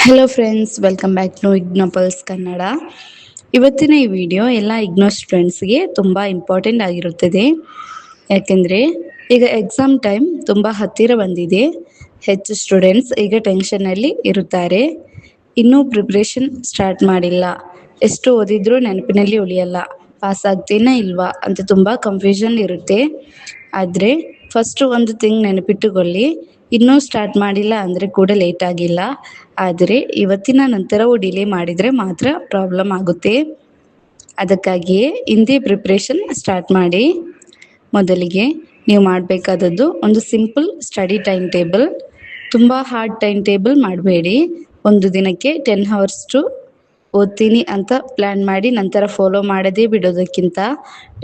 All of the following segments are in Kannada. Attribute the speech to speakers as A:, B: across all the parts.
A: Hello friends, welcome back to Ignopals Kannada. ಇವತ್ತಿನ ಈ ವಿಡಿಯೋ ಎಲ್ಲ ಇಗ್ನೋ ಸ್ಟೂಡೆಂಟ್ಸ್ಗೆ ತುಂಬ ಇಂಪಾರ್ಟೆಂಟ್ ಆಗಿರುತ್ತದೆ. ಯಾಕೆಂದರೆ ಈಗ ಎಕ್ಸಾಮ್ ಟೈಮ್ ತುಂಬ ಹತ್ತಿರ ಬಂದಿದೆ. ಹೆಚ್ಚು ಸ್ಟೂಡೆಂಟ್ಸ್ ಈಗ ಟೆನ್ಷನಲ್ಲಿ ಇರುತ್ತಾರೆ. ಇನ್ನೂ ಪ್ರಿಪ್ರೇಷನ್ ಸ್ಟಾರ್ಟ್ ಮಾಡಿಲ್ಲ. ಎಷ್ಟು ಓದಿದ್ರೂ ನೆನಪಿನಲ್ಲಿ ಉಳಿಯಲ್ಲ, ಪಾಸ್ ಆಗ್ತೀನಾ ಇಲ್ವಾ ಅಂತ ತುಂಬ ಕನ್ಫ್ಯೂಷನ್ ಇರುತ್ತೆ. ಆದರೆ ಫಸ್ಟು ಒಂದು ಥಿಂಗ್ ನೆನಪಿಟ್ಟುಕೊಳ್ಳಿ, ಇನ್ನೂ ಸ್ಟಾರ್ಟ್ ಮಾಡಿಲ್ಲ ಅಂದರೆ ಕೂಡ ಲೇಟ್ ಆಗಿಲ್ಲ. ಆದರೆ ಇವತ್ತಿನ ನಂತರವೂ ಡಿಲೇ ಮಾಡಿದರೆ ಮಾತ್ರ ಪ್ರಾಬ್ಲಮ್ ಆಗುತ್ತೆ. ಅದಕ್ಕಾಗಿಯೇ ಇಂದೇ ಪ್ರಿಪ್ರೇಷನ್ ಸ್ಟಾರ್ಟ್ ಮಾಡಿ. ಮೊದಲಿಗೆ ನೀವು ಮಾಡಬೇಕಾದದ್ದು ಒಂದು ಸಿಂಪಲ್ ಸ್ಟಡಿ ಟೈಮ್ ಟೇಬಲ್. ತುಂಬ ಹಾರ್ಡ್ ಟೈಮ್ ಟೇಬಲ್ ಮಾಡಬೇಡಿ. ಒಂದು ದಿನಕ್ಕೆ 10 ಅವರ್ಸ್ಟು ಓದ್ತೀನಿ ಅಂತ ಪ್ಲ್ಯಾನ್ ಮಾಡಿ ನಂತರ ಫಾಲೋ ಮಾಡದೇ ಬಿಡೋದಕ್ಕಿಂತ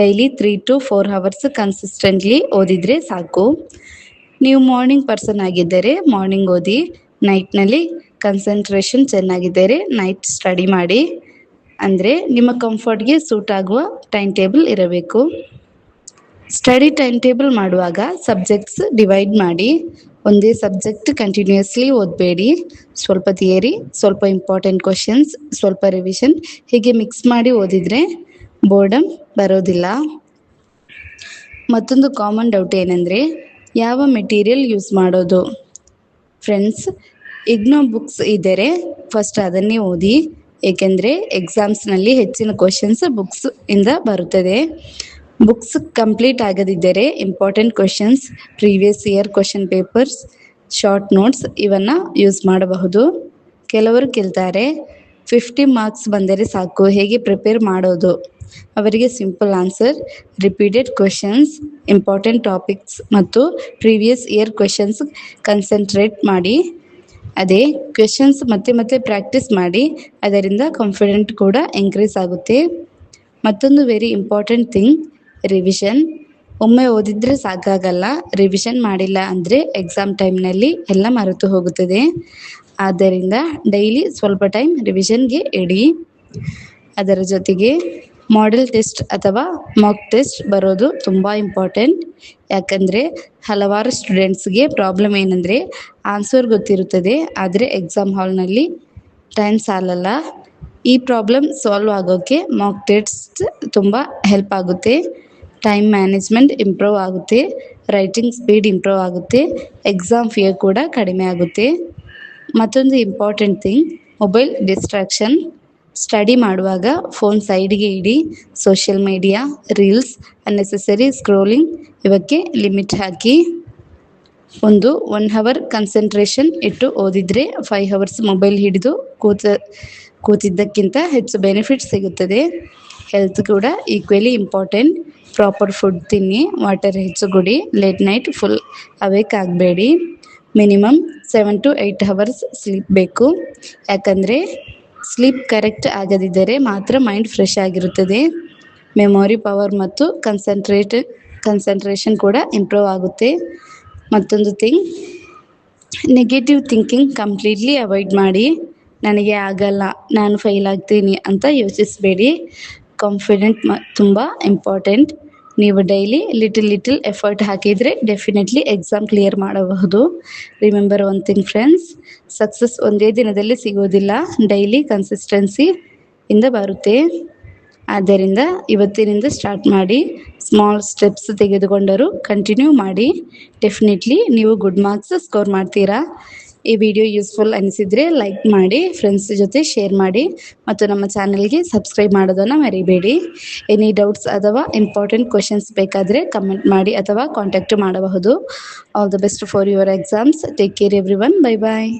A: ಡೈಲಿ 3 to 4 ಅವರ್ಸ್ ಕನ್ಸಿಸ್ಟೆಂಟ್ಲಿ ಓದಿದರೆ ಸಾಕು. ನೀವು ಮಾರ್ನಿಂಗ್ ಪರ್ಸನ್ ಆಗಿದ್ದರೆ ಮಾರ್ನಿಂಗ್ ಓದಿ, ನೈಟ್ನಲ್ಲಿ ಕನ್ಸಂಟ್ರೇಷನ್ ಚೆನ್ನಾಗಿದ್ದರೆ ನೈಟ್ ಸ್ಟಡಿ ಮಾಡಿ. ಅಂದರೆ ನಿಮ್ಮ ಕಂಫರ್ಟ್ಗೆ ಸೂಟ್ ಆಗುವ ಟೈಮ್ ಟೇಬಲ್ ಇರಬೇಕು. ಸ್ಟಡಿ ಟೈಮ್ ಟೇಬಲ್ ಮಾಡುವಾಗ ಸಬ್ಜೆಕ್ಟ್ಸ್ ಡಿವೈಡ್ ಮಾಡಿ. ಒಂದೇ ಸಬ್ಜೆಕ್ಟ್ ಕಂಟಿನ್ಯೂಸ್ಲಿ ಓದಬೇಡಿ. ಸ್ವಲ್ಪ ಥಿಯರಿ, ಸ್ವಲ್ಪ ಇಂಪಾರ್ಟೆಂಟ್ ಕ್ವಶನ್ಸ್, ಸ್ವಲ್ಪ ರಿವಿಷನ್, ಹೀಗೆ ಮಿಕ್ಸ್ ಮಾಡಿ ಓದಿದರೆ ಬೋರ್ಡಮ್ ಬರೋದಿಲ್ಲ. ಮತ್ತೊಂದು ಕಾಮನ್ ಡೌಟ್ ಏನಂದರೆ ಯಾವ ಮೆಟೀರಿಯಲ್ ಯೂಸ್ ಮಾಡೋದು. ಫ್ರೆಂಡ್ಸ್, ಇಗ್ನೋ ಬುಕ್ಸ್ ಇದ್ದರೆ ಫಸ್ಟ್ ಅದನ್ನೇ ಓದಿ. ಏಕೆಂದರೆ ಎಕ್ಸಾಮ್ಸ್ನಲ್ಲಿ ಹೆಚ್ಚಿನ ಕ್ವಶನ್ಸ್ ಬುಕ್ಸ್ ಇಂದ ಬರುತ್ತದೆ. ಬುಕ್ಸ್ ಕಂಪ್ಲೀಟ್ ಆಗದಿದ್ದರೆ important questions, previous year question papers, short notes ಇವನ್ನು ಯೂಸ್ ಮಾಡಬಹುದು. ಕೆಲವರು ಕೇಳ್ತಾರೆ 50 ಮಾರ್ಕ್ಸ್ ಬಂದರೆ ಸಾಕು, ಹೇಗೆ ಪ್ರಿಪೇರ್ ಮಾಡೋದು. ಅವರಿಗೆ simple answer, repeated questions, important topics ಮತ್ತು ಪ್ರೀವಿಯಸ್ ಇಯರ್ ಕ್ವಶನ್ಸ್ ಕನ್ಸಂಟ್ರೇಟ್ ಮಾಡಿ. ಅದೇ ಕ್ವೆಶನ್ಸ್ ಮತ್ತೆ ಪ್ರಾಕ್ಟೀಸ್ ಮಾಡಿ. ಅದರಿಂದ ಕಾನ್ಫಿಡೆಂಟ್ ಕೂಡ ಇನ್ಕ್ರೀಸ್ ಆಗುತ್ತೆ. ಮತ್ತೊಂದು ವೆರಿ ಇಂಪಾರ್ಟೆಂಟ್ ಥಿಂಗ್, ರಿವಿಷನ್. ಒಮ್ಮೆ ಓದಿದರೆ ಸಾಕಾಗಲ್ಲ. ರಿವಿಷನ್ ಮಾಡಿಲ್ಲ ಅಂದರೆ ಎಕ್ಸಾಮ್ ಟೈಮ್ನಲ್ಲಿ ಎಲ್ಲ ಮರೆತು ಹೋಗುತ್ತದೆ. ಆದ್ದರಿಂದ ಡೈಲಿ ಸ್ವಲ್ಪ ಟೈಮ್ ರಿವಿಷನ್ಗೆ ಇಡಿ. ಅದರ ಜೊತೆಗೆ ಮಾಡೆಲ್ ಟೆಸ್ಟ್ ಅಥವಾ ಮಾಕ್ ಟೆಸ್ಟ್ ಬರೋದು ತುಂಬ ಇಂಪಾರ್ಟೆಂಟ್. ಯಾಕಂದರೆ ಹಲವಾರು ಸ್ಟೂಡೆಂಟ್ಸ್ಗೆ ಪ್ರಾಬ್ಲಮ್ ಏನಂದರೆ ಆನ್ಸರ್ ಗೊತ್ತಿರುತ್ತದೆ, ಆದರೆ ಎಕ್ಸಾಮ್ ಹಾಲ್ನಲ್ಲಿ ಟೈಮ್ ಸಾಲಲ್ಲ. ಈ ಪ್ರಾಬ್ಲಮ್ ಸಾಲ್ವ್ ಆಗೋಕ್ಕೆ ಮಾಕ್ ಟೆಸ್ಟ್ ತುಂಬ ಹೆಲ್ಪ್ ಆಗುತ್ತೆ. ಟೈಮ್ ಮ್ಯಾನೇಜ್ಮೆಂಟ್ ಇಂಪ್ರೂವ್ ಆಗುತ್ತೆ, ರೈಟಿಂಗ್ ಸ್ಪೀಡ್ ಇಂಪ್ರೂವ್ ಆಗುತ್ತೆ, ಎಕ್ಸಾಮ್ ಫಿಯರ್ ಕೂಡ ಕಡಿಮೆ ಆಗುತ್ತೆ. ಮತ್ತೊಂದು important thing, mobile distraction. Study ಮಾಡುವಾಗ ಫೋನ್ ಸೈಡ್ಗೆ ಇಡಿ. Social media, reels, unnecessary scrolling ಇವಕ್ಕೆ ಲಿಮಿಟ್ ಹಾಕಿ. 1 ಅವರ್ ಕನ್ಸಂಟ್ರೇಷನ್ ಇಟ್ಟು ಓದಿದರೆ 5 ಅವರ್ಸ್ ಮೊಬೈಲ್ ಹಿಡಿದು ಕೂತಿದ್ದಕ್ಕಿಂತ ಹೆಚ್ಚು ಬೆನಿಫಿಟ್ ಸಿಗುತ್ತದೆ. ಹೆಲ್ತ್ ಕೂಡ ಈಕ್ವಲಿ ಇಂಪಾರ್ಟೆಂಟ್. ಪ್ರಾಪರ್ ಫುಡ್ ತಿನ್ನಿ, ವಾಟರ್ ಹೆಚ್ಚು ಕುಡಿ, ಲೇಟ್ ನೈಟ್ ಫುಲ್ ಅವೇಕ್ ಆಗಬೇಡಿ. ಮಿನಿಮಮ್ 7 to 8 ಅವರ್ಸ್ ಸ್ಲೀಪ್ ಬೇಕು. ಯಾಕಂದರೆ ಸ್ಲೀಪ್ ಕರೆಕ್ಟ್ ಆಗದಿದ್ದರೆ ಮಾತ್ರ ಮೈಂಡ್ ಫ್ರೆಶ್ ಆಗಿರುತ್ತದೆ. ಮೆಮೊರಿ ಪವರ್ ಮತ್ತು ಕನ್ಸಂಟ್ರೇಷನ್ ಕೂಡ ಇಂಪ್ರೂವ್ ಆಗುತ್ತೆ. ಮತ್ತೊಂದು thing, negative thinking completely avoid ಮಾಡಿ. ನನಗೆ ಆಗಲ್ಲ, ನಾನು ಫೇಲ್ ಆಗ್ತೀನಿ ಅಂತ ಯೋಚಿಸಬೇಡಿ. ಕಾನ್ಫಿಡೆಂಟ್ ತುಂಬ ಇಂಪಾರ್ಟೆಂಟ್. ನೀವು ಡೈಲಿ ಲಿಟಲ್ ಎಫರ್ಟ್ ಹಾಕಿದರೆ ಡೆಫಿನೆಟ್ಲಿ ಎಕ್ಸಾಮ್ ಕ್ಲಿಯರ್ ಮಾಡಬಹುದು. Remember one thing friends, success ಒಂದೇ ದಿನದಲ್ಲಿ ಸಿಗೋದಿಲ್ಲ, ಡೈಲಿ ಕನ್ಸಿಸ್ಟೆನ್ಸಿ ಇಂದ ಬರುತ್ತೆ. ಆದ್ದರಿಂದ ಇವತ್ತಿನಿಂದ ಸ್ಟಾರ್ಟ್ ಮಾಡಿ. ಸ್ಮಾಲ್ ಸ್ಟೆಪ್ಸ್ ತೆಗೆದುಕೊಂಡರೂ ಕಂಟಿನ್ಯೂ ಮಾಡಿ. ಡೆಫಿನೆಟ್ಲಿ ನೀವು ಗುಡ್ ಮಾರ್ಕ್ಸ್ ಸ್ಕೋರ್ ಮಾಡ್ತೀರಾ. ಈ ವಿಡಿಯೋ ಯೂಸ್ಫುಲ್ ಅನಿಸಿದರೆ ಲೈಕ್ ಮಾಡಿ, ಫ್ರೆಂಡ್ಸ್ ಜೊತೆ ಶೇರ್ ಮಾಡಿ ಮತ್ತು ನಮ್ಮ ಚಾನಲ್ಗೆ ಸಬ್ಸ್ಕ್ರೈಬ್ ಮಾಡೋದನ್ನು ಮರಿಬೇಡಿ. ಎನಿ ಡೌಟ್ಸ್ ಅಥವಾ ಇಂಪಾರ್ಟೆಂಟ್ ಕ್ವೆಶನ್ಸ್ ಬೇಕಾದರೆ ಕಮೆಂಟ್ ಮಾಡಿ ಅಥವಾ ಕಾಂಟ್ಯಾಕ್ಟ್ ಮಾಡಬಹುದು. All the best for your exams. Take care everyone. Bye bye.